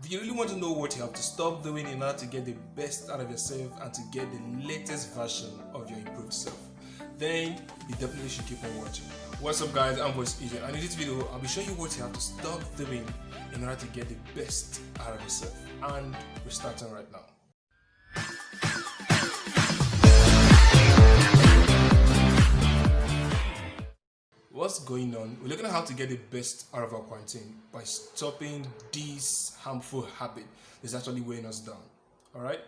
Do you really want to know what you have to stop doing in order to get the best out of yourself and to get the latest version of your improved self? Then you definitely should keep on watching. What's up guys, I'm Voice Agent, and in this video I'll be showing you what you have to stop doing in order to get the best out of yourself. And we're starting right now. What's going on? We're looking at how to get the best out of our quarantine by stopping this harmful habit that's actually weighing us down. Alright?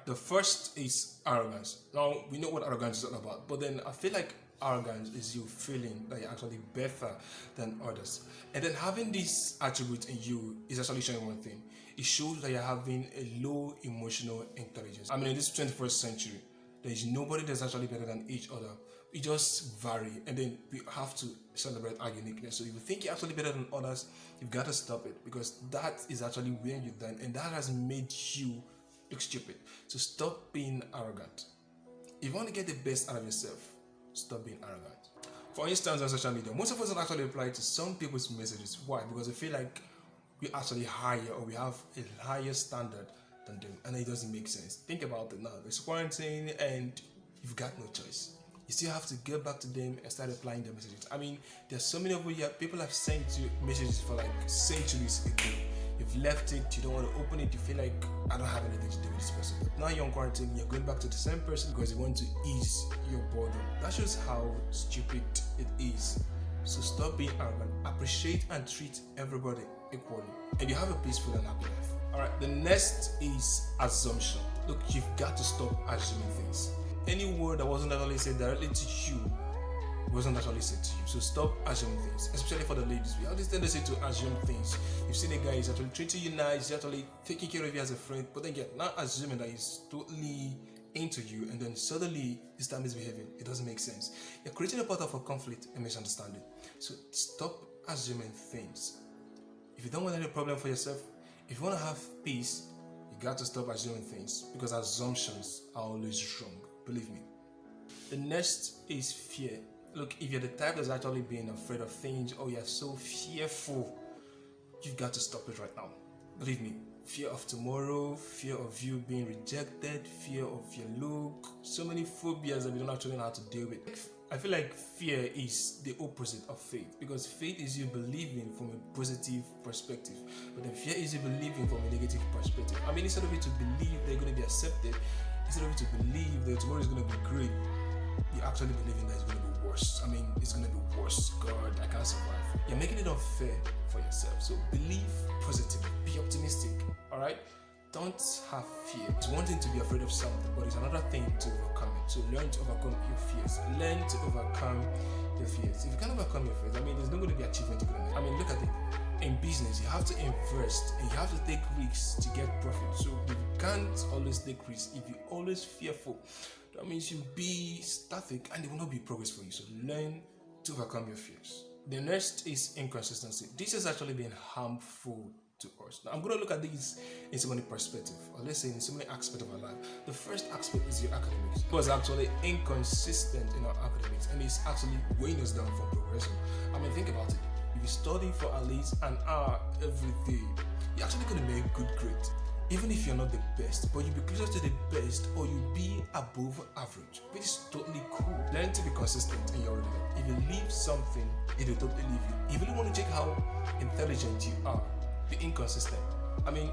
The first is arrogance. Now, we know what arrogance is all about, but then I feel like arrogance is you feeling that you're actually better than others. And then having this attribute in you is actually showing one thing. It shows that you're having a low emotional intelligence. I mean, in this 21st century, there is nobody that's actually better than each other. We just vary, and then we have to celebrate our uniqueness. So if you think you're actually better than others, you've got to stop it, because that is actually wearing you down, and that has made you look stupid. So stop being arrogant. If you want to get the best out of yourself, stop being arrogant. For instance, on social media, most of us don't actually reply to some people's messages. Why? Because they feel like we're actually higher, or we have a higher standard than them, and it doesn't make sense. Think about it now. It's quarantine, and you've got no choice. You still have to get back to them and start replying their messages. I mean, there's so many of you, people have sent you messages for like centuries ago. You've left it, you don't want to open it, you feel like, I don't have anything to do with this person. But now you're on quarantine, you're going back to the same person because you want to ease your boredom. That shows how stupid it is. So stop being arrogant, appreciate and treat everybody equally, and you have a peaceful and happy life. Alright, the next is assumption. Look, you've got to stop assuming things. Any word that wasn't actually said directly to you wasn't actually said to you. So stop assuming things, especially for the ladies. We have this tendency to assume things. You've seen a guy, he's actually treating you nice, he's actually taking care of you as a friend, but then you're not assuming that he's totally into you, and then suddenly this time is behaving. It doesn't make sense. You're creating a pattern for conflict and misunderstanding. So stop assuming things. If you don't want any problem for yourself, if you want to have peace, you got to stop assuming things, because assumptions are always wrong. Believe me. The next is fear. Look, if you're the type that's actually being afraid of things, or you're so fearful, you've got to stop it right now. Believe me. Fear of tomorrow, fear of you being rejected, fear of your look, so many phobias that we don't actually know how to deal with. I feel like fear is the opposite of faith, because faith is you believing from a positive perspective, but then fear is you believing from a negative perspective. I mean, instead of you to believe they're going to be accepted, instead of you to believe that tomorrow is going to be great, you're actually believing that it's going to be worse. I mean, it's going to be worse. God, I can't survive. You're making it unfair for yourself. So believe positively. Be optimistic. Alright? Don't have fear. It's one thing to be afraid of something, but it's another thing to overcome it. So learn to overcome your fears. Learn to overcome your fears. If you can't overcome your fears, I mean, there's not going to be achievement you're going to make. I mean, look at it. In business, you have to invest and you have to take risks to get profit. So if you can't always take risks, if you're always fearful, that means you'll be static and there will not be progress for you. So learn to overcome your fears. The next is inconsistency. This has actually been harmful to us. Now I'm going to look at this in so many perspectives, or let's say in so many aspects of our life. The first aspect is your academics. It was actually inconsistent in our academics, and it's actually weighing us down from progression. I mean, think about it. If you study for at least an hour every day, you're actually going to make good grades. Even if you're not the best, but you'll be closer to the best, or you'll be above average, which is totally cool. Learn to be consistent in your reading. If you leave something, it will totally leave you. If you really want to check how intelligent you are, be inconsistent. I mean,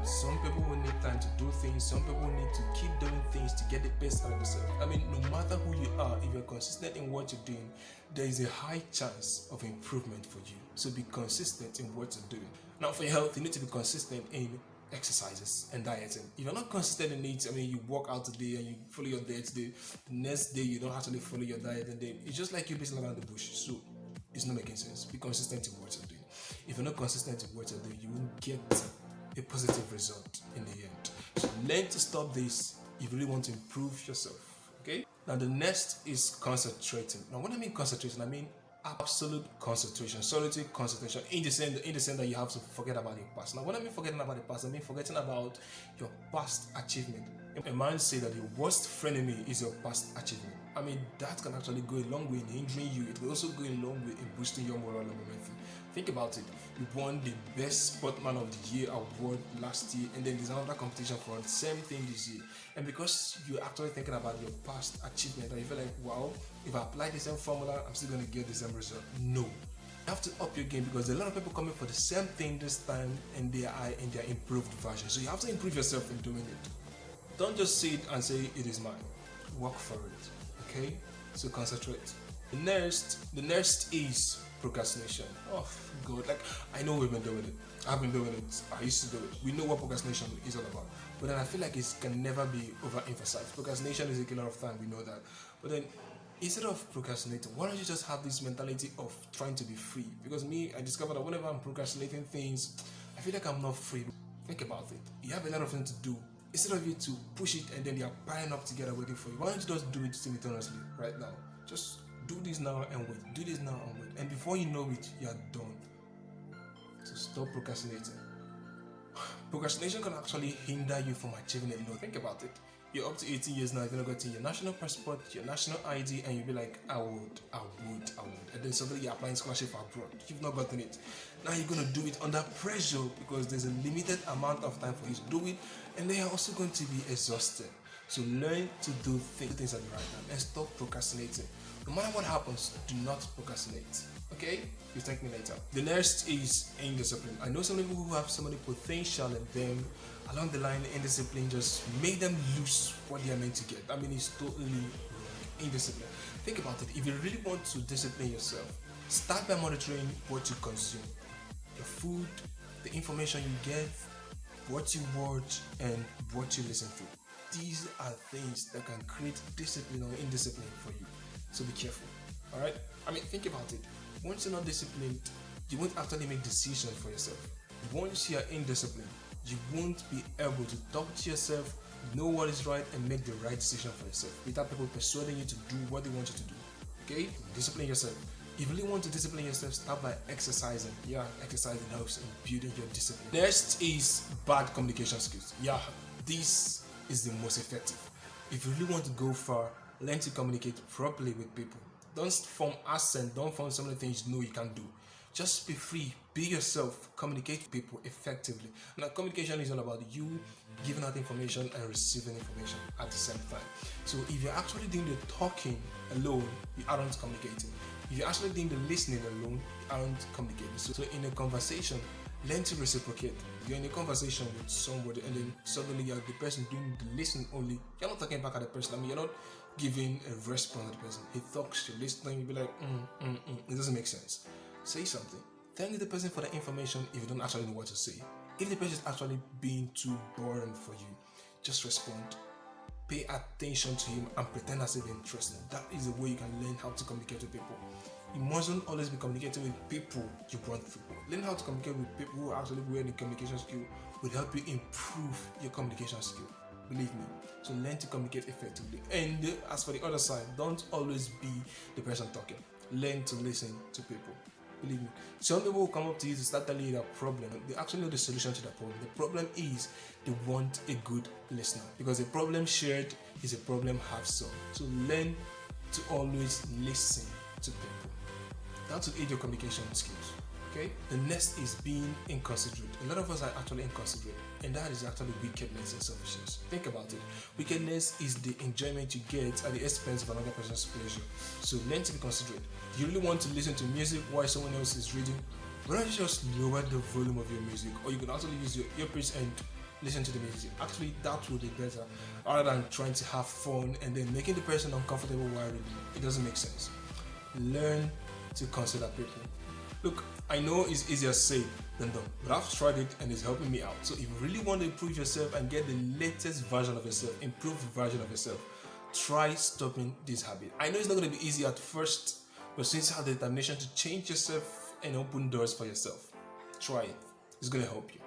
some people will need time to do things, some people need to keep doing things to get the best out of yourself. I mean, no matter who you are, if you're consistent in what you're doing, there is a high chance of improvement for you. So be consistent in what you're doing. Now for your health, you need to be consistent in exercises and dieting. If you're not consistent in it, I mean, you walk out today and you follow your diet today, the next day you don't actually follow your diet, and then it's just like you're basically around the bush. So it's not making sense. Be consistent in what you're doing. If you're not consistent in what you're doing, you won't get a positive result in the end. So learn to stop this if you really want to improve yourself. Okay? Now the next is concentrating. Now when I mean concentration, I mean absolute concentration, solitary concentration, in the sense that you have to forget about your past. Now when I mean forgetting about the past, I mean forgetting about your past achievement. A man say that your worst frenemy is your past achievement. I mean, that can actually go a long way in hindering you. It will also go a long way in boosting your moral and momentum. Think about it. You won the Best Sportsman of the Year award last year, and then there's another competition for the same thing this year. And because you're actually thinking about your past achievement, and you feel like, wow, if I apply the same formula, I'm still going to get the same result. No. You have to up your game because there are a lot of people coming for the same thing this time, and they are in their improved version. So you have to improve yourself in doing it. Don't just see it and say it is mine. Work for it. Okay? So concentrate. The next is procrastination. Oh God, like I know we've been doing it. I've been doing it. I used to do it. We know what procrastination is all about. But then I feel like it can never be overemphasized. Procrastination is a killer of time, we know that. But then instead of procrastinating, why don't you just have this mentality of trying to be free? Because me, I discovered that whenever I'm procrastinating things, I feel like I'm not free. Think about it. You have a lot of things to do. Instead of you to push it and then they are piling up together waiting for you, why don't you just do it simultaneously right now? Just do this now and wait. Do this now and wait. And before you know it, you are done. So stop procrastinating. Procrastination can actually hinder you from achieving it. Think about it. You're up to 18 years now, you've not gotten your national passport, your national ID, and you'll be like, I would. And then suddenly you're applying scholarship abroad. You've not gotten it. Now you're going to do it under pressure because there's a limited amount of time for you to do it, and then you're also going to be exhausted. So learn to do things at the right time and stop procrastinating. No matter what happens, do not procrastinate. Okay? You thank me later. The next is indiscipline. I know some people who have so many potential in them. Along the line, indiscipline just made them lose what they are meant to get. I mean, it's totally wrong. Indiscipline. Think about it. If you really want to discipline yourself, start by monitoring what you consume. Your food, the information you get, what you watch, and what you listen to. These are things that can create discipline or indiscipline for you. So be careful. Alright? I mean, think about it. Once you're not disciplined, you won't actually make decisions for yourself. Once you're indisciplined, you won't be able to talk to yourself, know what is right, and make the right decision for yourself without people persuading you to do what they want you to do. Okay? Discipline yourself. If you really want to discipline yourself, start by exercising. Yeah, exercising helps in building your discipline. Next is bad communication skills. Yeah, this is the most effective. If you really want to go far, learn to communicate properly with people. Don't form accent, don't form some of the things you know you can do. Just be free, be yourself, communicate with people effectively. Now, communication is all about you giving out information and receiving information at the same time. So if you're actually doing the talking alone, you aren't communicating. If you're actually doing the listening alone, you aren't communicating. So in a conversation, learn to reciprocate. You're in a conversation with somebody and then suddenly you're the person doing the listening only. You're not talking back at the person. I mean, you're not giving a response to the person. He talks, you're listening, you'll be like, It doesn't make sense. Say something. Thank the person for the information if you don't actually know what to say. If the person is actually being too boring for you, just respond. Pay attention to him and pretend as if you're interested. That is the way you can learn how to communicate with people. You mustn't always be communicating with people you want to. Learn how to communicate with people who are actually wearing the communication skill will help you improve your communication skill. Believe me. So learn to communicate effectively. And as for the other side, don't always be the person talking. Learn to listen to people. Believe me. Some people will come up to you to start telling you their problem. They actually know the solution to that problem. The problem is they want a good listener. Because a problem shared is a problem half solved. So learn to always listen to people. That will aid your communication skills. Okay? The next is being inconsiderate. A lot of us are actually inconsiderate, and that is actually wickedness and selfishness. Think about it. Wickedness is the enjoyment you get at the expense of another person's pleasure. So learn to be considerate. Do you really want to listen to music while someone else is reading? Why don't you just lower the volume of your music, or you can actually use your earpiece and listen to the music. Actually, that would be better, rather than trying to have fun and then making the person uncomfortable while reading. It doesn't make sense. Learn to consider people. Look, I know it's easier said than done, but I've tried it and it's helping me out. So if you really want to improve yourself and get the latest version of yourself, improved version of yourself, try stopping this habit. I know it's not going to be easy at first, but since you have the determination to change yourself and open doors for yourself, try it. It's going to help you.